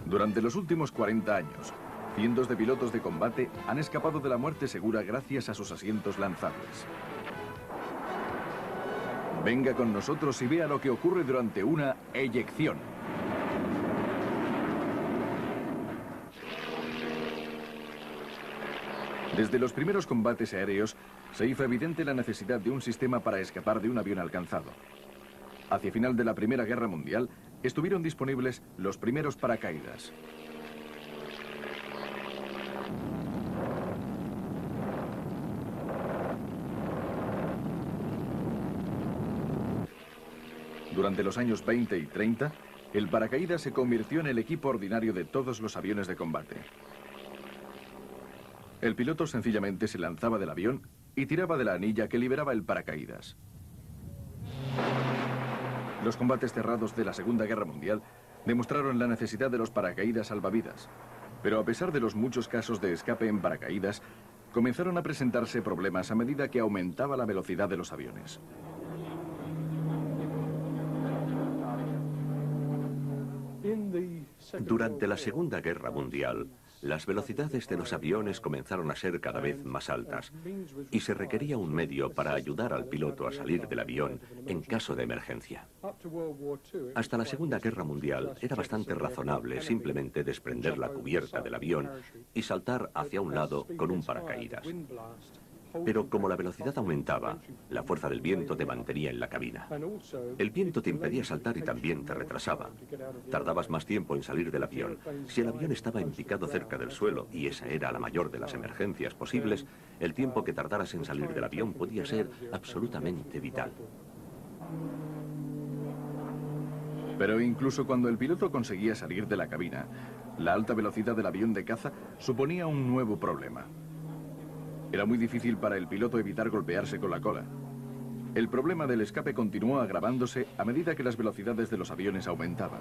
Durante los últimos 40 años, cientos de pilotos de combate han escapado de la muerte segura gracias a sus asientos lanzables. Venga con nosotros y vea lo que ocurre durante una eyección. Desde los primeros combates aéreos, se hizo evidente la necesidad de un sistema para escapar de un avión alcanzado. Hacia final de la Primera Guerra Mundial, estuvieron disponibles los primeros paracaídas. Durante los años 20 y 30, el paracaídas se convirtió en el equipo ordinario de todos los aviones de combate. El piloto sencillamente se lanzaba del avión y tiraba de la anilla que liberaba el paracaídas. Los combates cerrados de la Segunda Guerra Mundial demostraron la necesidad de los paracaídas salvavidas, pero a pesar de los muchos casos de escape en paracaídas, comenzaron a presentarse problemas a medida que aumentaba la velocidad de los aviones. Durante la Segunda Guerra Mundial, las velocidades de los aviones comenzaron a ser cada vez más altas y se requería un medio para ayudar al piloto a salir del avión en caso de emergencia. Hasta la Segunda Guerra Mundial era bastante razonable simplemente desprender la cubierta del avión y saltar hacia un lado con un paracaídas. Pero como la velocidad aumentaba, la fuerza del viento te mantenía en la cabina. El viento te impedía saltar y también te retrasaba. Tardabas más tiempo en salir del avión. Si el avión estaba en picado cerca del suelo, y esa era la mayor de las emergencias posibles, el tiempo que tardaras en salir del avión podía ser absolutamente vital. Pero incluso cuando el piloto conseguía salir de la cabina, la alta velocidad del avión de caza suponía un nuevo problema. Era muy difícil para el piloto evitar golpearse con la cola. El problema del escape continuó agravándose a medida que las velocidades de los aviones aumentaban.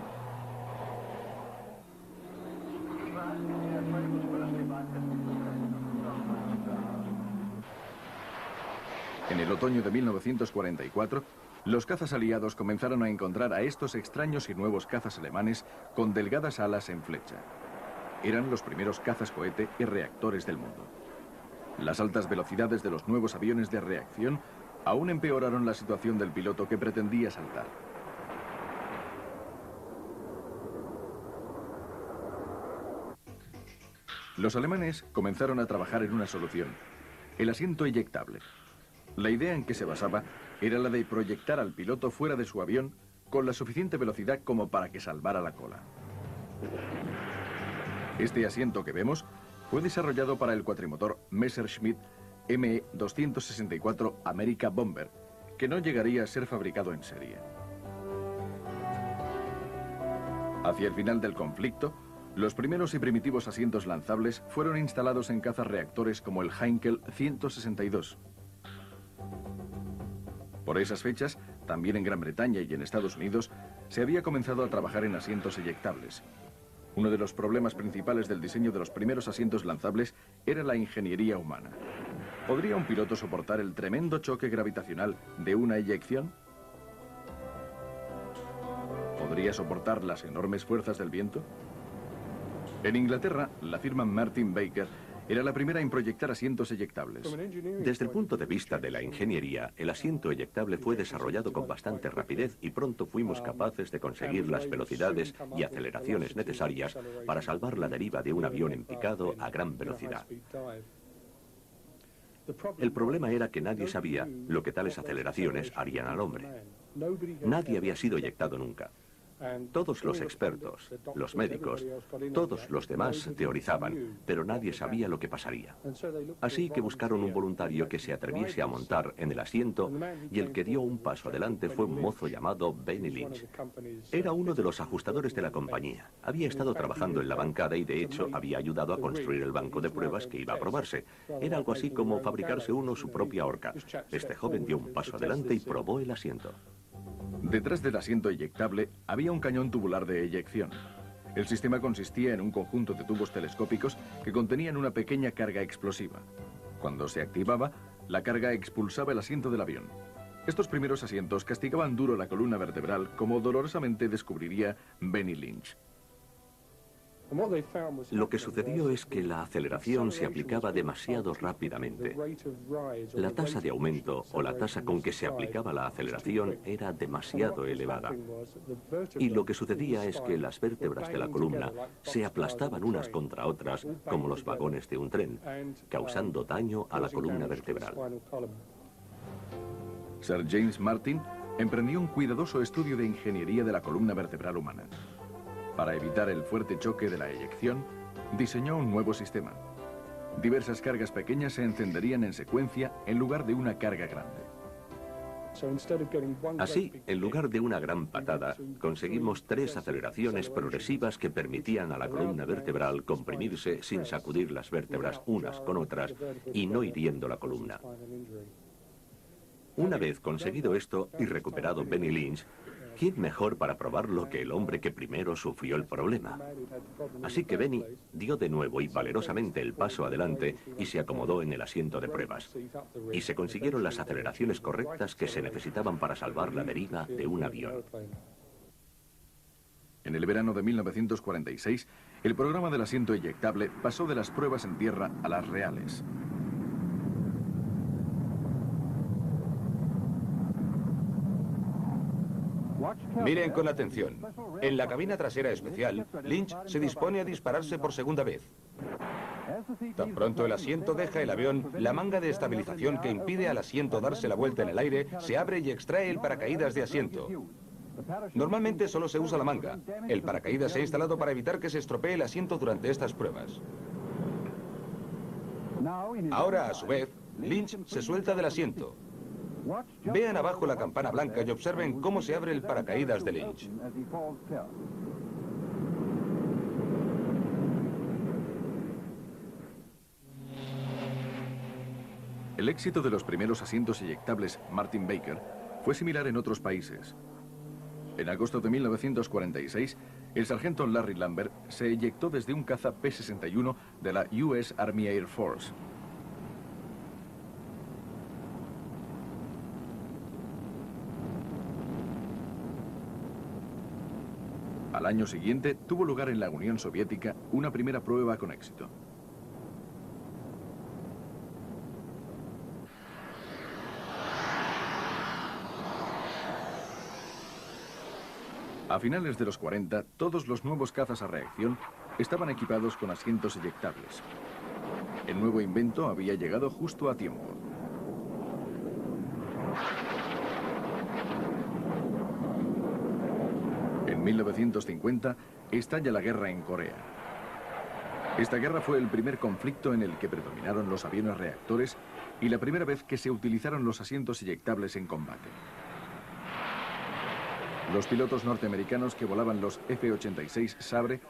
En el otoño de 1944, los cazas aliados comenzaron a encontrar a estos extraños y nuevos cazas alemanes con delgadas alas en flecha. Eran los primeros cazas cohete y reactores del mundo. Las altas velocidades de los nuevos aviones de reacción aún empeoraron la situación del piloto que pretendía saltar. Los alemanes comenzaron a trabajar en una solución: el asiento eyectable. La idea en que se basaba era la de proyectar al piloto fuera de su avión con la suficiente velocidad como para que salvara la cola. Este asiento que vemos fue desarrollado para el cuatrimotor Messerschmitt ME-264 America Bomber, que no llegaría a ser fabricado en serie. Hacia el final del conflicto, los primeros y primitivos asientos lanzables fueron instalados en cazas reactores como el Heinkel 162. Por esas fechas, también en Gran Bretaña y en Estados Unidos, se había comenzado a trabajar en asientos eyectables. Uno de los problemas principales del diseño de los primeros asientos lanzables era la ingeniería humana. ¿Podría un piloto soportar el tremendo choque gravitacional de una eyección? ¿Podría soportar las enormes fuerzas del viento? En Inglaterra, la firma Martin Baker era la primera en proyectar asientos eyectables. Desde el punto de vista de la ingeniería, el asiento eyectable fue desarrollado con bastante rapidez y pronto fuimos capaces de conseguir las velocidades y aceleraciones necesarias para salvar la deriva de un avión en picado a gran velocidad. El problema era que nadie sabía lo que tales aceleraciones harían al hombre. Nadie había sido eyectado nunca. Todos los expertos, los médicos, todos los demás teorizaban, pero nadie sabía lo que pasaría. Así que buscaron un voluntario que se atreviese a montar en el asiento, y el que dio un paso adelante fue un mozo llamado Benny Lynch. Era uno de los ajustadores de la compañía. Había estado trabajando en la bancada y de hecho había ayudado a construir el banco de pruebas que iba a probarse. Era algo así como fabricarse uno su propia horca. Este joven dio un paso adelante y probó el asiento. Detrás del asiento eyectable había un cañón tubular de eyección. El sistema consistía en un conjunto de tubos telescópicos que contenían una pequeña carga explosiva. Cuando se activaba, la carga expulsaba el asiento del avión. Estos primeros asientos castigaban duro la columna vertebral, como dolorosamente descubriría Benny Lynch. Lo que sucedió es que la aceleración se aplicaba demasiado rápidamente. La tasa de aumento o la tasa con que se aplicaba la aceleración era demasiado elevada. Y lo que sucedía es que las vértebras de la columna se aplastaban unas contra otras como los vagones de un tren, causando daño a la columna vertebral. Sir James Martin emprendió un cuidadoso estudio de ingeniería de la columna vertebral humana. Para evitar el fuerte choque de la eyección, diseñó un nuevo sistema. Diversas cargas pequeñas se encenderían en secuencia en lugar de una carga grande. Así, en lugar de una gran patada, conseguimos 3 aceleraciones progresivas que permitían a la columna vertebral comprimirse sin sacudir las vértebras unas con otras y no hiriendo la columna. Una vez conseguido esto y recuperado Benny Lynch, ¿quién mejor para probarlo que el hombre que primero sufrió el problema? Así que Benny dio de nuevo y valerosamente el paso adelante y se acomodó en el asiento de pruebas. Y se consiguieron las aceleraciones correctas que se necesitaban para salvar la deriva de un avión. En el verano de 1946, el programa del asiento eyectable pasó de las pruebas en tierra a las reales. Miren con atención. En la cabina trasera especial, Lynch se dispone a dispararse por segunda vez. Tan pronto el asiento deja el avión, la manga de estabilización que impide al asiento darse la vuelta en el aire se abre y extrae el paracaídas de asiento. Normalmente solo se usa la manga. El paracaídas se ha instalado para evitar que se estropee el asiento durante estas pruebas. Ahora, a su vez, Lynch se suelta del asiento. Vean abajo la campana blanca y observen cómo se abre el paracaídas de Lynch. El éxito de los primeros asientos eyectables Martin Baker fue similar en otros países. En agosto de 1946, el sargento Larry Lambert se eyectó desde un caza P-61 de la US Army Air Force. Al año siguiente, tuvo lugar en la Unión Soviética una primera prueba con éxito. A finales de los 40, todos los nuevos cazas a reacción estaban equipados con asientos eyectables. El nuevo invento había llegado justo a tiempo. En 1950, estalla la guerra en Corea. Esta guerra fue el primer conflicto en el que predominaron los aviones reactores y la primera vez que se utilizaron los asientos eyectables en combate. Los pilotos norteamericanos que volaban los F-86 Sabre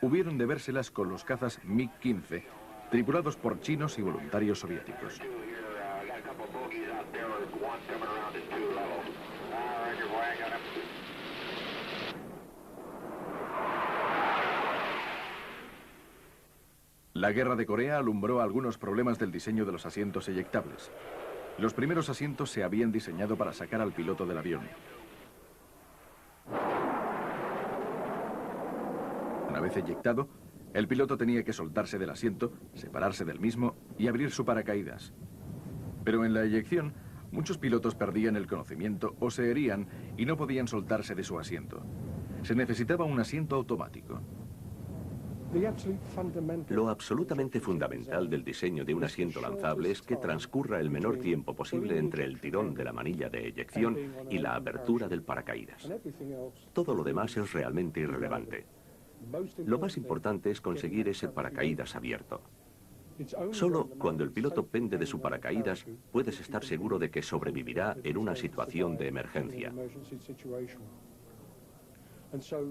hubieron de vérselas con los cazas MiG-15, tripulados por chinos y voluntarios soviéticos. La guerra de Corea alumbró algunos problemas del diseño de los asientos eyectables. Los primeros asientos se habían diseñado para sacar al piloto del avión. Una vez eyectado, el piloto tenía que soltarse del asiento, separarse del mismo y abrir su paracaídas. Pero en la eyección, muchos pilotos perdían el conocimiento o se herían y no podían soltarse de su asiento. Se necesitaba un asiento automático. Lo absolutamente fundamental del diseño de un asiento lanzable es que transcurra el menor tiempo posible entre el tirón de la manilla de eyección y la apertura del paracaídas. Todo lo demás es realmente irrelevante. Lo más importante es conseguir ese paracaídas abierto. Solo cuando el piloto pende de su paracaídas puedes estar seguro de que sobrevivirá en una situación de emergencia.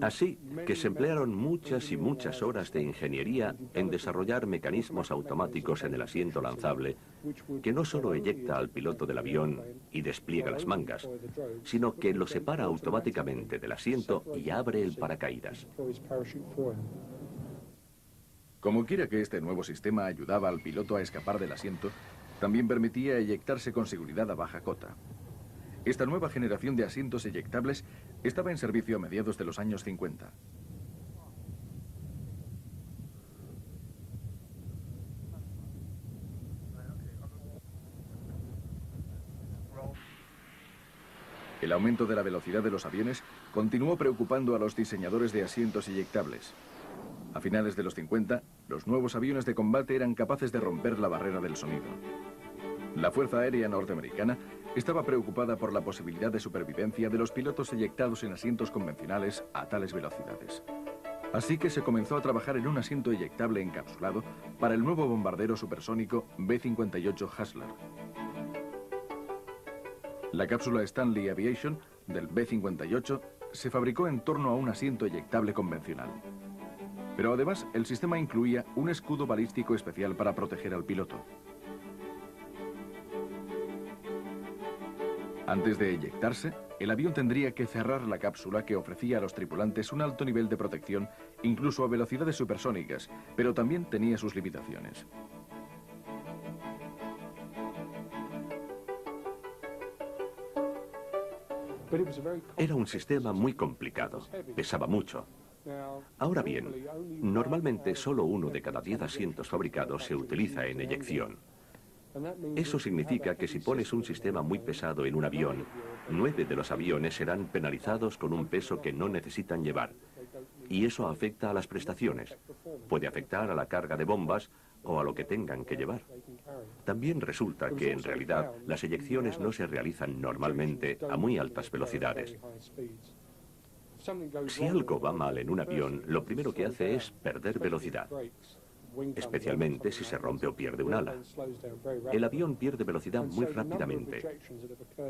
Así que se emplearon muchas y muchas horas de ingeniería en desarrollar mecanismos automáticos en el asiento lanzable que no solo eyecta al piloto del avión y despliega las mangas, sino que lo separa automáticamente del asiento y abre el paracaídas. Como quiera que este nuevo sistema ayudaba al piloto a escapar del asiento, también permitía eyectarse con seguridad a baja cota. Esta nueva generación de asientos eyectables estaba en servicio a mediados de los años 50. El aumento de la velocidad de los aviones continuó preocupando a los diseñadores de asientos eyectables. A finales de los 50, los nuevos aviones de combate eran capaces de romper la barrera del sonido. La Fuerza Aérea Norteamericana estaba preocupada por la posibilidad de supervivencia de los pilotos eyectados en asientos convencionales a tales velocidades. Así que se comenzó a trabajar en un asiento eyectable encapsulado para el nuevo bombardero supersónico B-58 Hustler. La cápsula Stanley Aviation del B-58 se fabricó en torno a un asiento eyectable convencional. Pero además, el sistema incluía un escudo balístico especial para proteger al piloto. Antes de eyectarse, el avión tendría que cerrar la cápsula que ofrecía a los tripulantes un alto nivel de protección, incluso a velocidades supersónicas, pero también tenía sus limitaciones. Era un sistema muy complicado, pesaba mucho. Ahora bien, normalmente solo 1 de cada 10 asientos fabricados se utiliza en eyección. Eso significa que si pones un sistema muy pesado en un avión, 9 de los aviones serán penalizados con un peso que no necesitan llevar. Y eso afecta a las prestaciones. Puede afectar a la carga de bombas o a lo que tengan que llevar. También resulta que en realidad las eyecciones no se realizan normalmente a muy altas velocidades. Si algo va mal en un avión, lo primero que hace es perder velocidad, especialmente si se rompe o pierde un ala. El avión pierde velocidad muy rápidamente.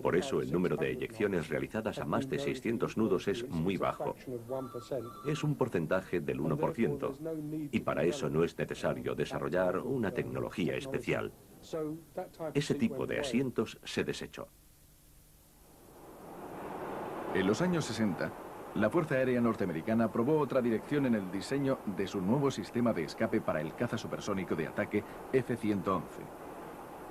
Por eso el número de eyecciones realizadas a más de 600 nudos es muy bajo. Es un porcentaje del 1%, y para eso no es necesario desarrollar una tecnología especial. Ese tipo de asientos se desechó. En los años 60, la Fuerza Aérea Norteamericana probó otra dirección en el diseño de su nuevo sistema de escape para el caza supersónico de ataque F-111.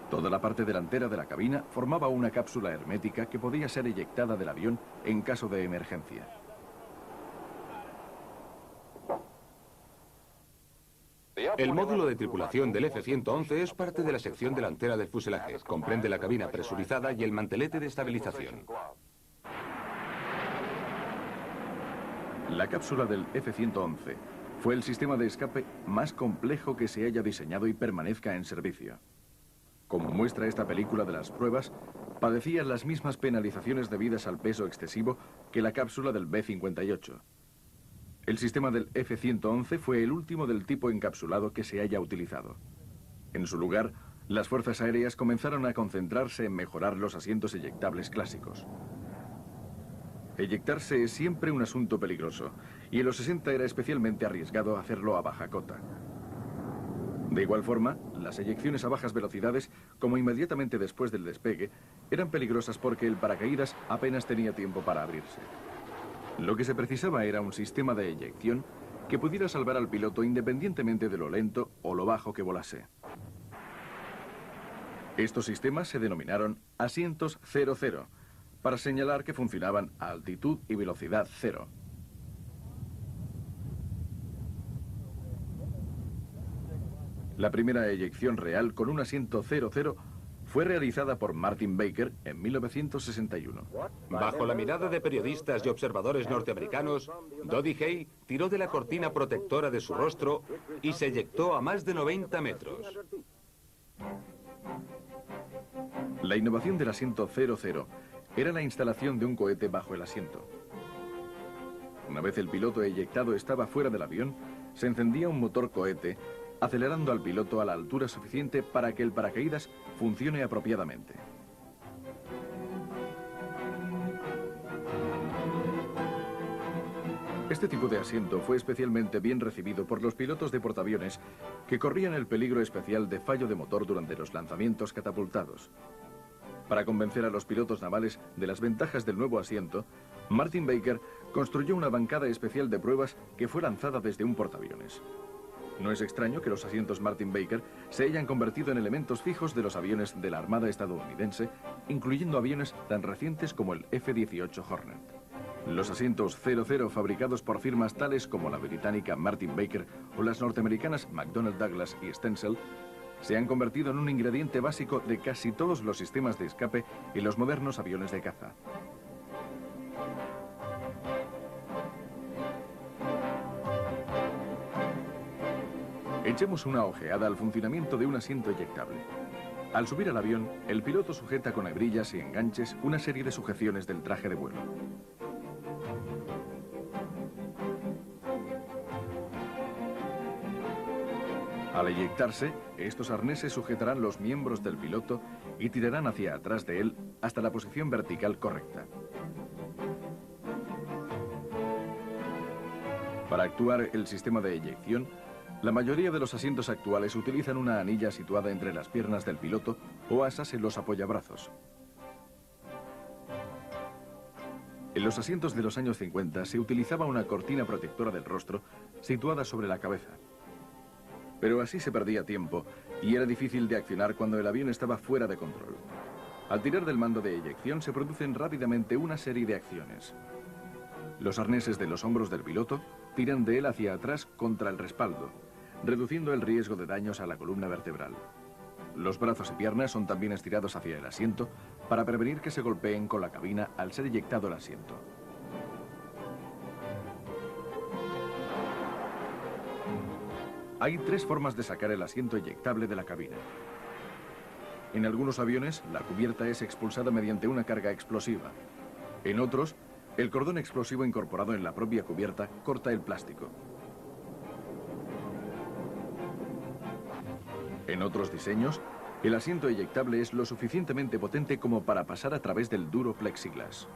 Toda la parte delantera de la cabina formaba una cápsula hermética que podía ser eyectada del avión en caso de emergencia. El módulo de tripulación del F-111 es parte de la sección delantera del fuselaje. Comprende la cabina presurizada y el mantelete de estabilización. La cápsula del F-111 fue el sistema de escape más complejo que se haya diseñado y permanezca en servicio. Como muestra esta película de las pruebas, padecía las mismas penalizaciones debidas al peso excesivo que la cápsula del B-58. El sistema del F-111 fue el último del tipo encapsulado que se haya utilizado. En su lugar, las fuerzas aéreas comenzaron a concentrarse en mejorar los asientos eyectables clásicos. Eyectarse es siempre un asunto peligroso, y en los 60 era especialmente arriesgado hacerlo a baja cota. De igual forma, las eyecciones a bajas velocidades, como inmediatamente después del despegue, eran peligrosas porque el paracaídas apenas tenía tiempo para abrirse. Lo que se precisaba era un sistema de eyección que pudiera salvar al piloto independientemente de lo lento o lo bajo que volase. Estos sistemas se denominaron asientos 0-0, para señalar que funcionaban a altitud y velocidad cero. La primera eyección real con un asiento 0-0 fue realizada por Martin Baker en 1961. Bajo la mirada de periodistas y observadores norteamericanos, Dodie Hay tiró de la cortina protectora de su rostro y se eyectó a más de 90 metros. La innovación del asiento 0-0 era la instalación de un cohete bajo el asiento. Una vez el piloto eyectado estaba fuera del avión, se encendía un motor cohete, acelerando al piloto a la altura suficiente para que el paracaídas funcione apropiadamente. Este tipo de asiento fue especialmente bien recibido por los pilotos de portaaviones que corrían el peligro especial de fallo de motor durante los lanzamientos catapultados. Para convencer a los pilotos navales de las ventajas del nuevo asiento, Martin Baker construyó una bancada especial de pruebas que fue lanzada desde un portaaviones. No es extraño que los asientos Martin Baker se hayan convertido en elementos fijos de los aviones de la Armada estadounidense, incluyendo aviones tan recientes como el F-18 Hornet. Los asientos 0-0 fabricados por firmas tales como la británica Martin Baker o las norteamericanas McDonnell Douglas y Stenzel se han convertido en un ingrediente básico de casi todos los sistemas de escape y los modernos aviones de caza. Echemos una ojeada al funcionamiento de un asiento eyectable. Al subir al avión, el piloto sujeta con hebrillas y enganches una serie de sujeciones del traje de vuelo. Al eyectarse, estos arneses sujetarán los miembros del piloto y tirarán hacia atrás de él hasta la posición vertical correcta. Para actuar el sistema de eyección, la mayoría de los asientos actuales utilizan una anilla situada entre las piernas del piloto o asas en los apoyabrazos. En los asientos de los años 50 se utilizaba una cortina protectora del rostro situada sobre la cabeza. Pero así se perdía tiempo y era difícil de accionar cuando el avión estaba fuera de control. Al tirar del mando de eyección se producen rápidamente una serie de acciones. Los arneses de los hombros del piloto tiran de él hacia atrás contra el respaldo, reduciendo el riesgo de daños a la columna vertebral. Los brazos y piernas son también estirados hacia el asiento para prevenir que se golpeen con la cabina al ser eyectado el asiento. Hay tres formas de sacar el asiento eyectable de la cabina. En algunos aviones, la cubierta es expulsada mediante una carga explosiva. En otros, el cordón explosivo incorporado en la propia cubierta corta el plástico. En otros diseños, el asiento eyectable es lo suficientemente potente como para pasar a través del duro plexiglas.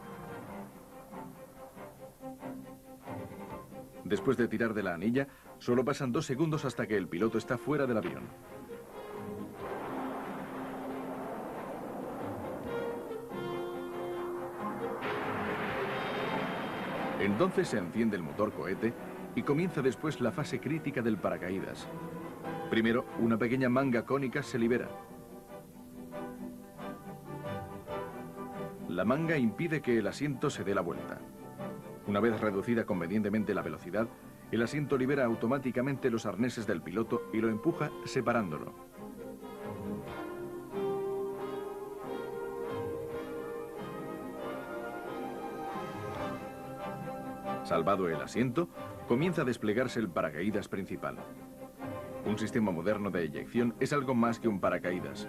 Después de tirar de la anilla, solo pasan 2 segundos hasta que el piloto está fuera del avión. Entonces se enciende el motor cohete y comienza después la fase crítica del paracaídas. Primero, una pequeña manga cónica se libera. La manga impide que el asiento se dé la vuelta. Una vez reducida convenientemente la velocidad, el asiento libera automáticamente los arneses del piloto y lo empuja separándolo. Salvado el asiento, comienza a desplegarse el paracaídas principal. Un sistema moderno de eyección es algo más que un paracaídas.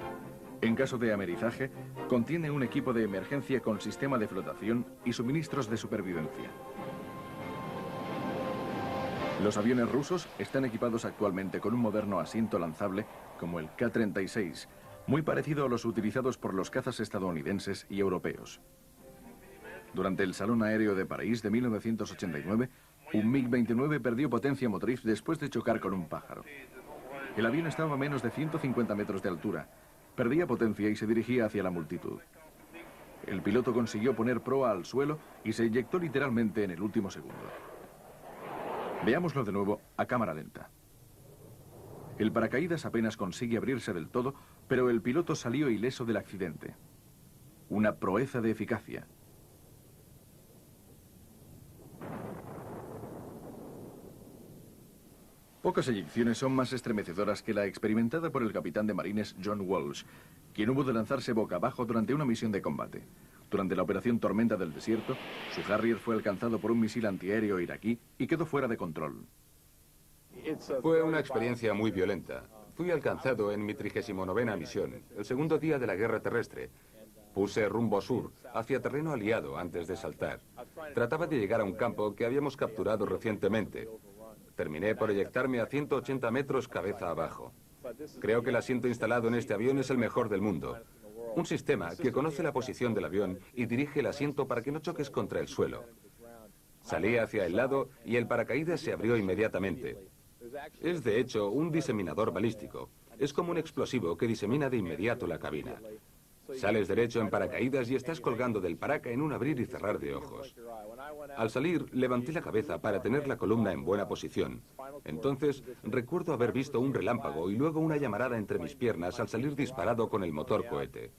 En caso de amerizaje, contiene un equipo de emergencia con sistema de flotación y suministros de supervivencia. Los aviones rusos están equipados actualmente con un moderno asiento lanzable como el K-36, muy parecido a los utilizados por los cazas estadounidenses y europeos. Durante el Salón Aéreo de París de 1989, un MiG-29 perdió potencia motriz después de chocar con un pájaro. El avión estaba a menos de 150 metros de altura, perdía potencia y se dirigía hacia la multitud. El piloto consiguió poner proa al suelo y se eyectó literalmente en el último segundo. Veámoslo de nuevo a cámara lenta. El paracaídas apenas consigue abrirse del todo, pero el piloto salió ileso del accidente. Una proeza de eficacia. Pocas eyecciones son más estremecedoras que la experimentada por el capitán de marines John Walsh, quien hubo de lanzarse boca abajo durante una misión de combate. Durante la operación Tormenta del Desierto, su Harrier fue alcanzado por un misil antiaéreo iraquí y quedó fuera de control. Fue una experiencia muy violenta. Fui alcanzado en mi 39ª misión, el segundo día de la guerra terrestre. Puse rumbo sur, hacia terreno aliado antes de saltar. Trataba de llegar a un campo que habíamos capturado recientemente. Terminé por eyectarme a 180 metros cabeza abajo. Creo que el asiento instalado en este avión es el mejor del mundo. Un sistema que conoce la posición del avión y dirige el asiento para que no choques contra el suelo. Salí hacia el lado y el paracaídas se abrió inmediatamente. Es de hecho un diseminador balístico. Es como un explosivo que disemina de inmediato la cabina. Sales derecho en paracaídas y estás colgando del paraca en un abrir y cerrar de ojos. Al salir, levanté la cabeza para tener la columna en buena posición. Entonces, recuerdo haber visto un relámpago y luego una llamarada entre mis piernas al salir disparado con el motor cohete.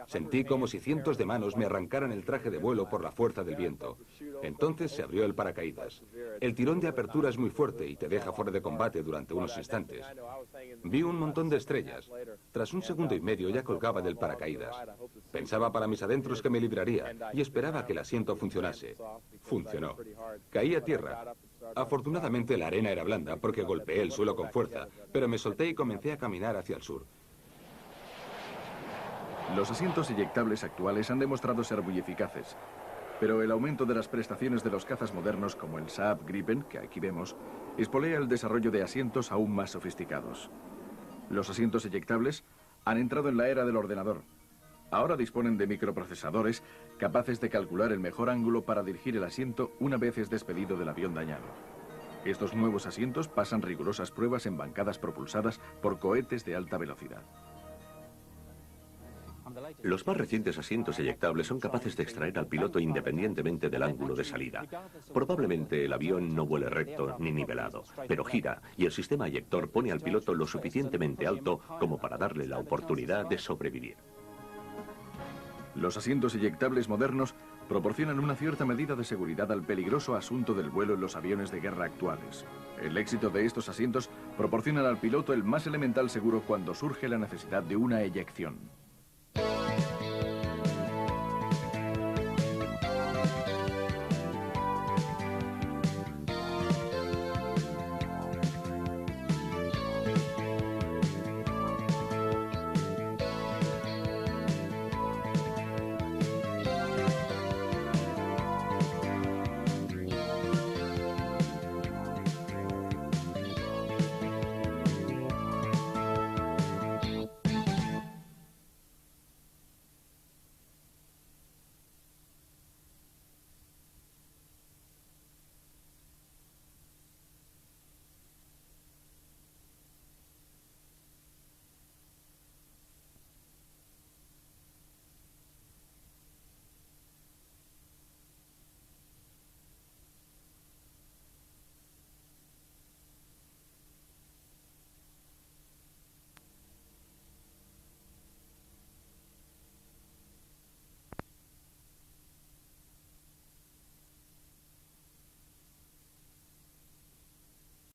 Sentí como si cientos de manos me arrancaran el traje de vuelo por la fuerza del viento. Entonces se abrió el paracaídas. El tirón de apertura es muy fuerte y te deja fuera de combate durante unos instantes. Vi un montón de estrellas. Tras un segundo y medio ya colgaba del paracaídas. Pensaba para mis adentros que me libraría y esperaba que el asiento funcionase. Funcionó. Caí a tierra. Afortunadamente la arena era blanda porque golpeé el suelo con fuerza, pero me solté y comencé a caminar hacia el sur. Los asientos eyectables actuales han demostrado ser muy eficaces, pero el aumento de las prestaciones de los cazas modernos como el Saab Gripen, que aquí vemos, espolea el desarrollo de asientos aún más sofisticados. Los asientos eyectables han entrado en la era del ordenador. Ahora disponen de microprocesadores capaces de calcular el mejor ángulo para dirigir el asiento una vez es despedido del avión dañado. Estos nuevos asientos pasan rigurosas pruebas en bancadas propulsadas por cohetes de alta velocidad. Los más recientes asientos eyectables son capaces de extraer al piloto independientemente del ángulo de salida. Probablemente el avión no vuele recto ni nivelado, pero gira y el sistema eyector pone al piloto lo suficientemente alto como para darle la oportunidad de sobrevivir. Los asientos eyectables modernos proporcionan una cierta medida de seguridad al peligroso asunto del vuelo en los aviones de guerra actuales. El éxito de estos asientos proporciona al piloto el más elemental seguro cuando surge la necesidad de una eyección.